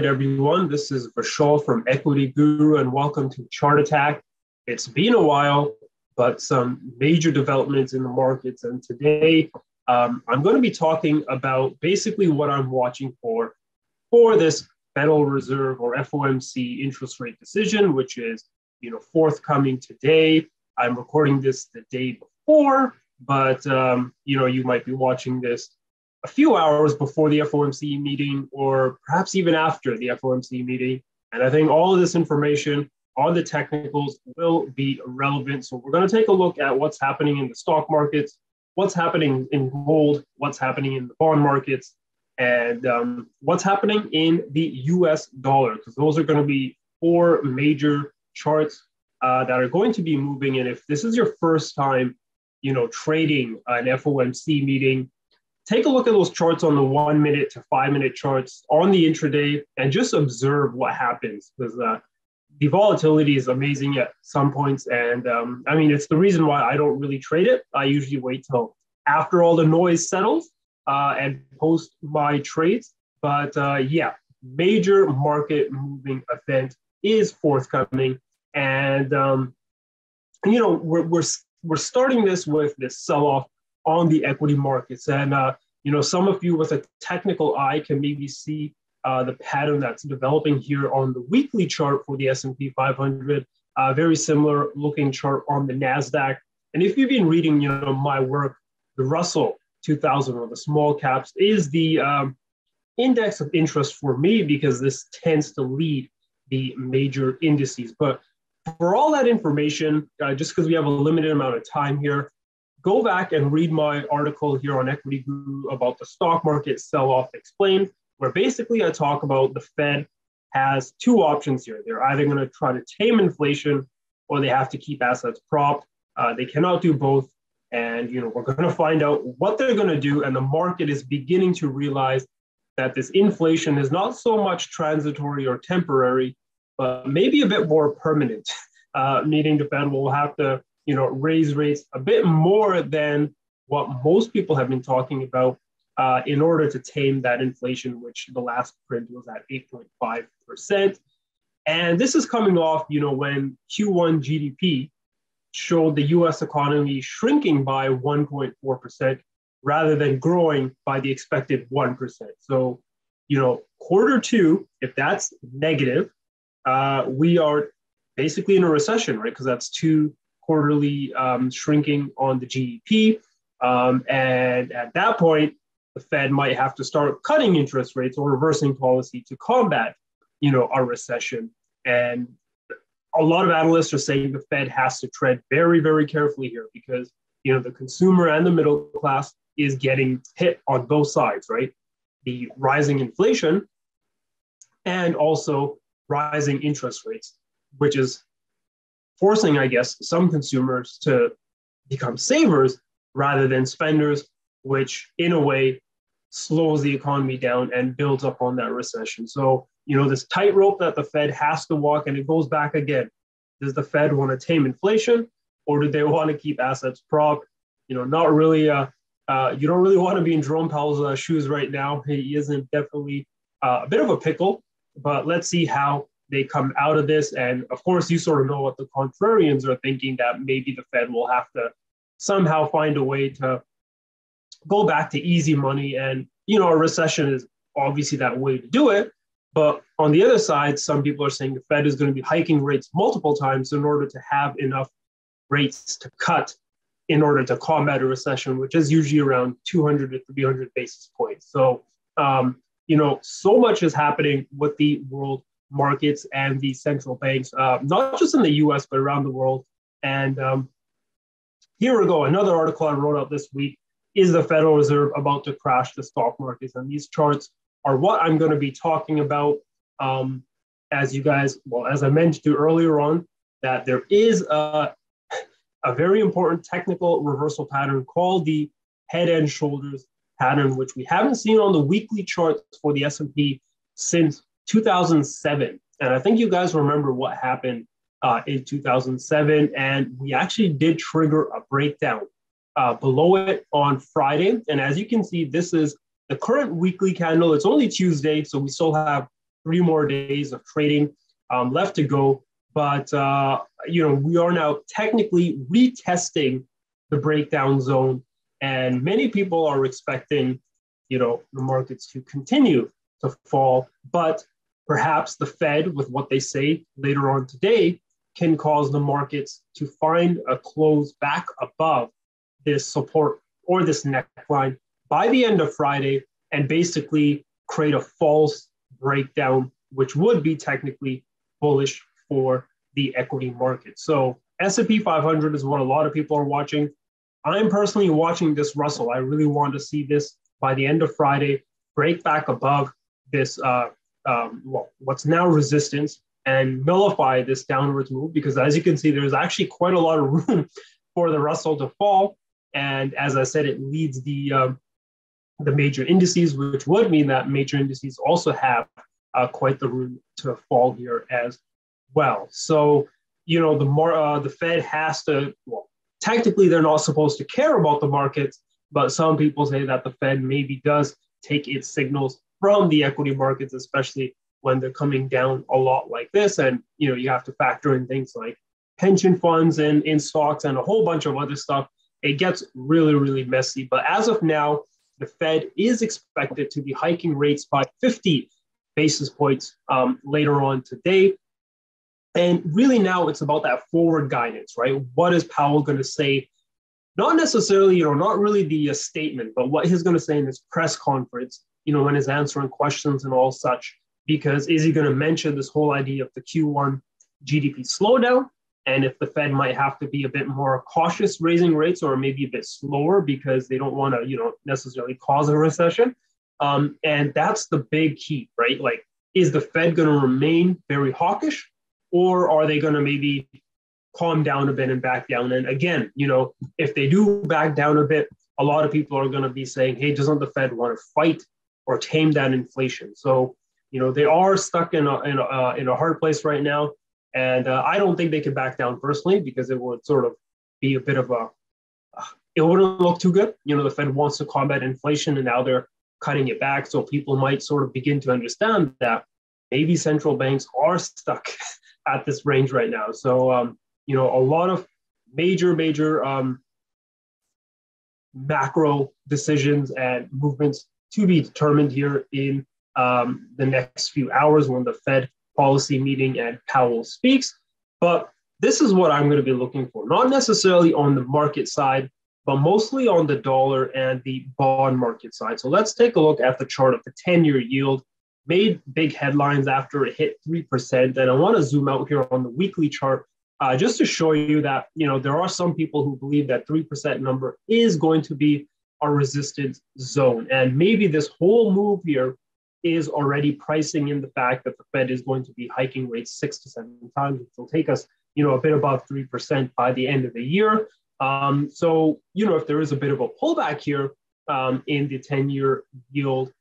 right, everyone. This is Vishal from Equity Guru, and welcome to Chart Attack. It's been a while, but some major developments in the markets. And today, I'm going to be talking about basically what I'm watching for this Federal Reserve or FOMC interest rate decision, which is, forthcoming today. I'm recording this the day before, but you might be watching this a few hours before the FOMC meeting, or perhaps even after the FOMC meeting. And I think all of this information on the technicals will be relevant. So we're going to take a look at what's happening in the stock markets, what's happening in gold, what's happening in the bond markets, and what's happening in the US dollar, because those are going to be four major charts that are going to be moving. And if this is your first time, trading an FOMC meeting, take a look at those charts on the 1 minute to 5 minute charts on the intraday and just observe what happens, because the volatility is amazing at some points. And it's the reason why I don't really trade it. I usually wait till after all the noise settles and post my trades. But major market moving event is forthcoming. And, we're starting this with this sell-off on the equity markets. And, some of you with a technical eye can maybe see the pattern that's developing here on the weekly chart for the S&P 500, very similar looking chart on the NASDAQ. And if you've been reading, my work, the Russell 2000 or the small caps is the index of interest for me, because this tends to lead the major indices. But for all that information, just because we have a limited amount of time here, go back and read my article here on Equity Guru about the stock market sell-off explained, where basically I talk about the Fed has two options here. They're either going to try to tame inflation, or they have to keep assets propped. They cannot do both. And, we're going to find out what they're going to do. And the market is beginning to realize that this inflation is not so much transitory or temporary, but maybe a bit more permanent, meaning the Fed will have to raise rates a bit more than what most people have been talking about in order to tame that inflation, which the last print was at 8.5%. And this is coming off, when Q1 GDP showed the US economy shrinking by 1.4% rather than growing by the expected 1%. So, quarter two, if that's negative, we are basically in a recession, right? Because that's two quarterly shrinking on the GDP. And at that point, the Fed might have to start cutting interest rates or reversing policy to combat, a recession. And a lot of analysts are saying the Fed has to tread very, very carefully here, because, the consumer and the middle class is getting hit on both sides, right? The rising inflation and also rising interest rates, which is forcing, I guess, some consumers to become savers rather than spenders, which in a way slows the economy down and builds up on that recession. So, this tightrope that the Fed has to walk, and it goes back again. Does the Fed want to tame inflation, or do they want to keep assets propped? Not really. You don't really want to be in Jerome Powell's shoes right now. He isn't definitely a bit of a pickle, but let's see how they come out of this. And of course, you sort of know what the contrarians are thinking, that maybe the Fed will have to somehow find a way to go back to easy money. And, a recession is obviously that way to do it. But on the other side, some people are saying the Fed is going to be hiking rates multiple times in order to have enough rates to cut in order to combat a recession, which is usually around 200 to 300 basis points. So, so much is happening with the world markets and the central banks, not just in the US, but around the world. And here we go. Another article I wrote out this week is the Federal Reserve about to crash the stock markets. And these charts are what I'm going to be talking about. As I mentioned to you earlier on, that there is a very important technical reversal pattern called the head and shoulders pattern, which we haven't seen on the weekly charts for the S&P since 2007. And I think you guys remember what happened in 2007. And we actually did trigger a breakdown below it on Friday. And as you can see, this is the current weekly candle. It's only Tuesday, so we still have 3 more days of trading left to go. But, we are now technically retesting the breakdown zone. And many people are expecting, the markets to continue to fall. But perhaps the Fed, with what they say later on today, can cause the markets to find a close back above this support or this neckline by the end of Friday and basically create a false breakdown, which would be technically bullish for the equity market. So S&P 500 is what a lot of people are watching. I'm personally watching this Russell. I really want to see this by the end of Friday break back above this, what's now resistance, and nullify this downwards move, because as you can see, there's actually quite a lot of room for the Russell to fall. And as I said, it leads the major indices, which would mean that major indices also have quite the room to fall here as well. So, the Fed has to, technically they're not supposed to care about the markets, but some people say that the Fed maybe does take its signals from the equity markets, especially when they're coming down a lot like this. And, you have to factor in things like pension funds and in stocks and a whole bunch of other stuff. It gets really, really messy. But as of now, the Fed is expected to be hiking rates by 50 basis points later on today. And really now it's about that forward guidance, right? What is Powell going to say? Not necessarily, not really the statement, but what he's going to say in his press conference, when he's answering questions and all such. Because is he going to mention this whole idea of the Q1 GDP slowdown? And if the Fed might have to be a bit more cautious raising rates, or maybe a bit slower because they don't want to, necessarily cause a recession. And that's the big key, right? Like, is the Fed going to remain very hawkish, or are they going to maybe calm down a bit and back down? And again, if they do back down a bit, a lot of people are going to be saying, hey, doesn't the Fed want to fight or tame that inflation? So, they are stuck in a hard place right now. And I don't think they can back down personally, because it would sort of be a bit of it wouldn't look too good. The Fed wants to combat inflation and now they're cutting it back. So people might sort of begin to understand that maybe central banks are stuck at this range right now. So, a lot of major macro decisions and movements to be determined here in the next few hours when the Fed policy meeting and Powell speaks. But this is what I'm going to be looking for, not necessarily on the market side, but mostly on the dollar and the bond market side. So let's take a look at the chart of the 10-year yield. Made big headlines after it hit 3%. And I want to zoom out here on the weekly chart just to show you that, there are some people who believe that 3% number is going to be a resistance zone. And maybe this whole move here is already pricing in the fact that the Fed is going to be hiking rates 6 to 7 times, which will take us, a bit above 3% by the end of the year. So, if there is a bit of a pullback here in the 10-year yield,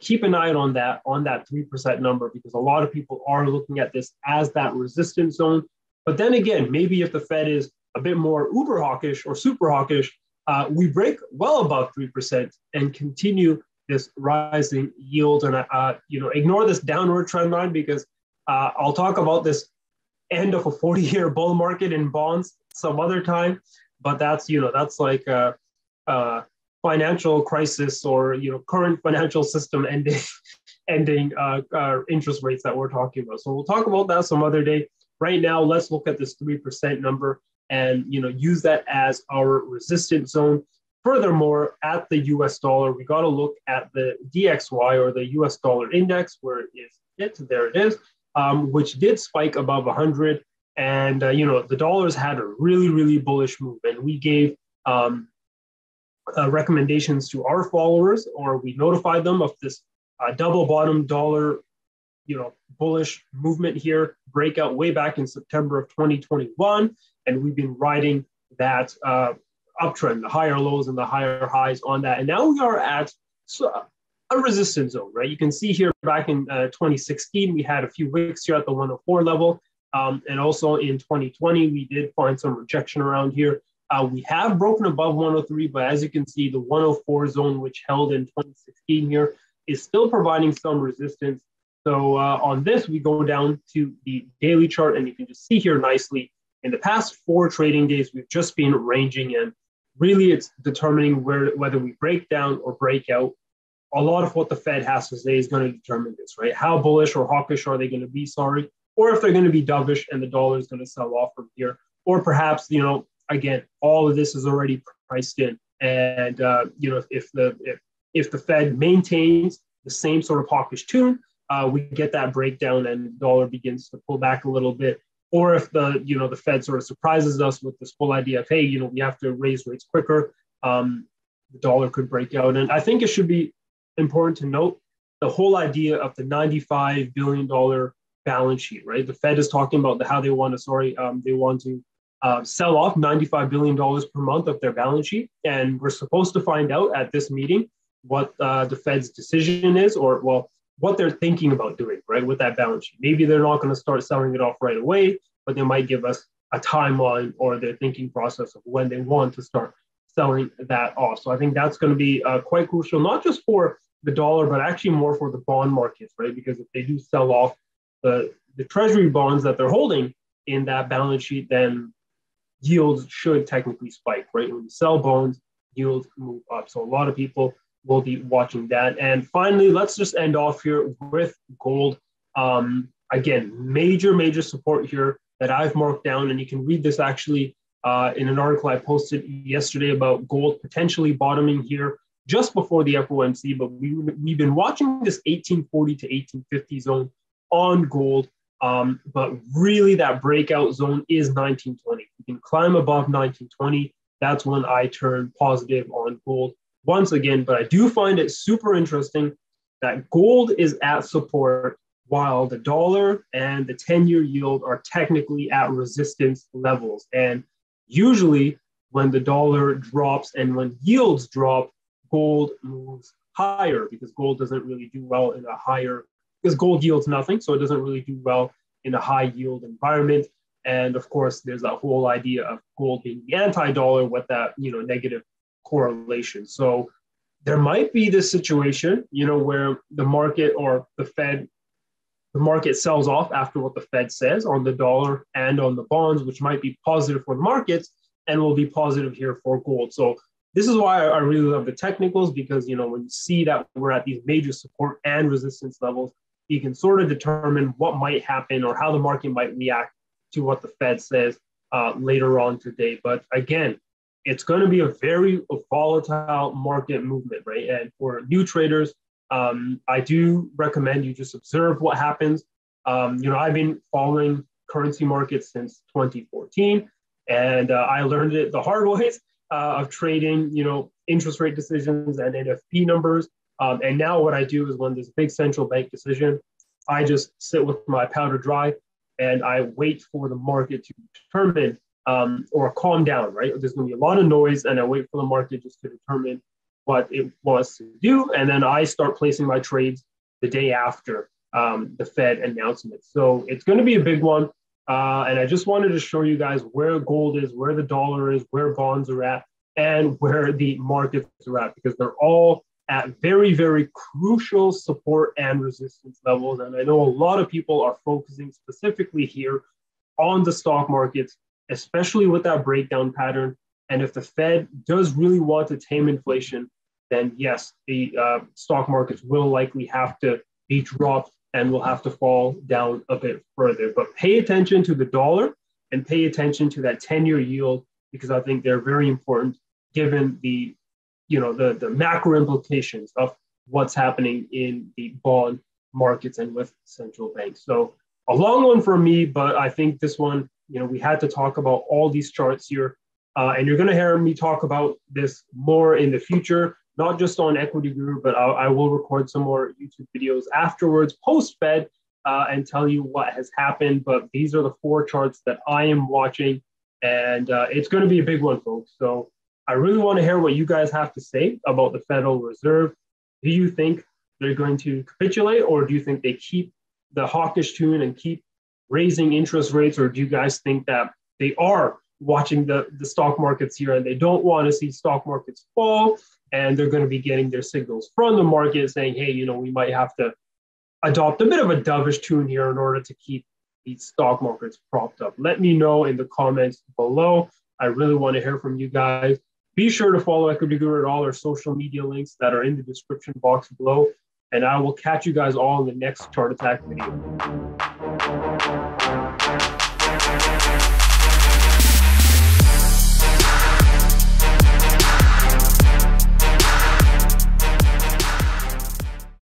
keep an eye on that 3% number, because a lot of people are looking at this as that resistance zone. But then again, maybe if the Fed is a bit more uber hawkish or super hawkish, we break well above 3% and continue this rising yield. And, ignore this downward trend line, because I'll talk about this end of a 40-year bull market in bonds some other time. But that's like a financial crisis, or, current financial system ending interest rates that we're talking about. So we'll talk about that some other day. Right now, let's look at this 3% number and, use that as our resistance zone. Furthermore, at the US dollar, we got to look at the DXY, or the US dollar index, where there it is, which did spike above 100. And, the dollars had a really, really bullish move. And we gave recommendations to our followers, or we notified them of this double bottom dollar, bullish movement here, breakout way back in September of 2021. And we've been riding that uptrend, the higher lows and the higher highs on that. And now we are at a resistance zone, right? You can see here back in 2016, we had a few wicks here at the 104 level. And also in 2020, we did find some rejection around here. We have broken above 103, but as you can see, the 104 zone, which held in 2016 here, is still providing some resistance. So on this, we go down to the daily chart, and you can just see here nicely, in the past 4 trading days, we've just been ranging in. Really, it's determining whether we break down or break out. A lot of what the Fed has to say is going to determine this, right? How bullish or hawkish are they going to be, or if they're going to be dovish and the dollar is going to sell off from here. Or perhaps, again, all of this is already priced in. And, if the Fed maintains the same sort of hawkish tune, we get that breakdown and the dollar begins to pull back a little bit. Or if the Fed sort of surprises us with this whole idea of, hey, we have to raise rates quicker, the dollar could break out. And I think it should be important to note the whole idea of the $95 billion balance sheet, right? The Fed is talking about how they want to sell off $95 billion per month of their balance sheet. And we're supposed to find out at this meeting what the Fed's decision is, or, well, what they're thinking about doing, right, with that balance sheet. Maybe they're not going to start selling it off right away, but they might give us a timeline or their thinking process of when they want to start selling that off. So I think that's going to be quite crucial, not just for the dollar, but actually more for the bond markets, right? Because if they do sell off the treasury bonds that they're holding in that balance sheet, then yields should technically spike, right? When you sell bonds, yields move up. So a lot of people will be watching that. And finally, let's just end off here with gold. Again, major support here that I've marked down. And you can read this actually in an article I posted yesterday about gold potentially bottoming here just before the FOMC. But we've been watching this 1840 to 1850 zone on gold. But really that breakout zone is 1920. You can climb above 1920. That's when I turn positive on gold once again. But I do find it super interesting that gold is at support while the dollar and the 10-year yield are technically at resistance levels. And usually when the dollar drops and when yields drop, gold moves higher because gold doesn't really do well in a higher, because gold yields nothing, so it doesn't really do well in a high yield environment. And of course, there's that whole idea of gold being the anti-dollar with that, negative correlation. So there might be this situation, where the market or the market sells off after what the Fed says on the dollar and on the bonds, which might be positive for the markets and will be positive here for gold. So this is why I really love the technicals, because, when you see that we're at these major support and resistance levels, you can sort of determine what might happen or how the market might react to what the Fed says later on today. But again, it's going to be a very volatile market movement, right? And for new traders, I do recommend you just observe what happens. I've been following currency markets since 2014, and I learned it the hard ways of trading, interest rate decisions and NFP numbers. And now what I do is when there's a big central bank decision, I just sit with my powder dry and I wait for the market to determine or calm down, right? There's going to be a lot of noise, and I wait for the market just to determine what it wants to do. And then I start placing my trades the day after the Fed announcement. So it's going to be a big one. And I just wanted to show you guys where gold is, where the dollar is, where bonds are at, and where the markets are at, because they're all at very, very crucial support and resistance levels. And I know a lot of people are focusing specifically here on the stock markets, especially with that breakdown pattern. And if the Fed does really want to tame inflation, then yes, the stock markets will likely have to be dropped and will have to fall down a bit further. But pay attention to the dollar and pay attention to that 10-year yield, because I think they're very important given the macro implications of what's happening in the bond markets and with central banks. So a long one for me, but I think this one, we had to talk about all these charts here. And you're going to hear me talk about this more in the future, not just on Equity Guru, but I will record some more YouTube videos afterwards, post-Fed, and tell you what has happened. But these are the 4 charts that I am watching, and it's going to be a big one, folks. So I really want to hear what you guys have to say about the Federal Reserve. Do you think they're going to capitulate, or do you think they keep the hawkish tune and keep raising interest rates, or do you guys think that they are watching the stock markets here and they don't want to see stock markets fall, and they're going to be getting their signals from the market saying, hey, we might have to adopt a bit of a dovish tune here in order to keep these stock markets propped up? Let me know in the comments below. I really want to hear from you guys. Be sure to follow Equity Guru at all our social media links that are in the description box below. And I will catch you guys all in the next chart attack video.